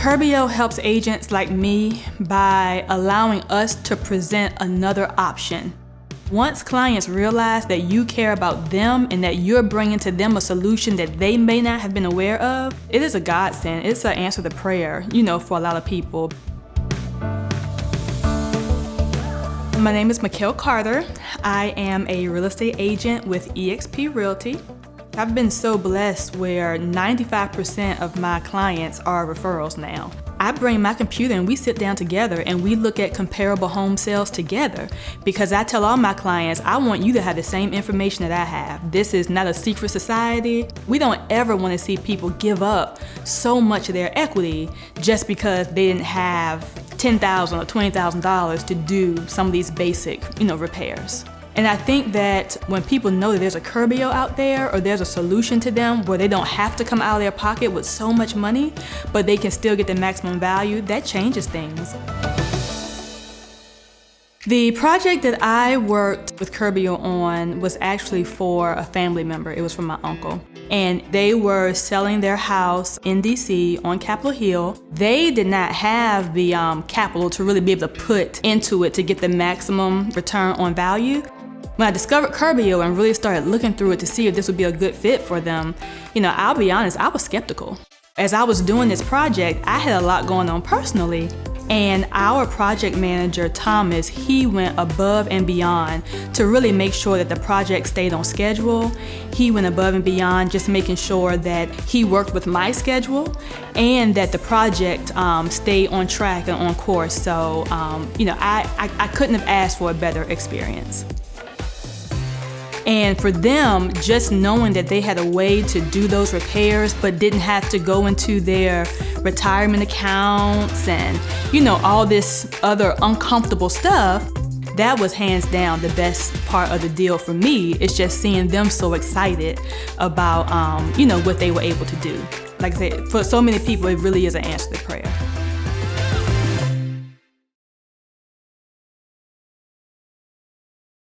Curbio helps agents like me by allowing us to present another option. Once clients realize that you care about them and that you're bringing to them a solution that they may not have been aware of, it is a godsend. It's an answer to prayer, for a lot of people. My name is Miquel Carter. I am a real estate agent with eXp Realty. I've been so blessed where 95% of my clients are referrals now. I bring my computer and we sit down together and we look at comparable home sales together, because I tell all my clients, I want you to have the same information that I have. This is not a secret society. We don't ever want to see people give up so much of their equity just because they didn't have $10,000 or $20,000 to do some of these basic, repairs. And I think that when people know that there's a Curbio out there or there's a solution to them where they don't have to come out of their pocket with so much money, but they can still get the maximum value, that changes things. The project that I worked with Curbio on was actually for a family member. It was from my uncle. And they were selling their house in DC on Capitol Hill. They did not have the capital to really be able to put into it to get the maximum return on value. When I discovered Curbio and really started looking through it to see if this would be a good fit for them, I'll be honest, I was skeptical. As I was doing this project, I had a lot going on personally. And our project manager, Thomas, he went above and beyond to really make sure that the project stayed on schedule. He went above and beyond just making sure that he worked with my schedule and that the project stayed on track and on course. So, I couldn't have asked for a better experience. And for them, just knowing that they had a way to do those repairs but didn't have to go into their retirement accounts and, all this other uncomfortable stuff, that was hands down the best part of the deal for me. It's just seeing them so excited about, what they were able to do. Like I said, for so many people, it really is an answer to prayer.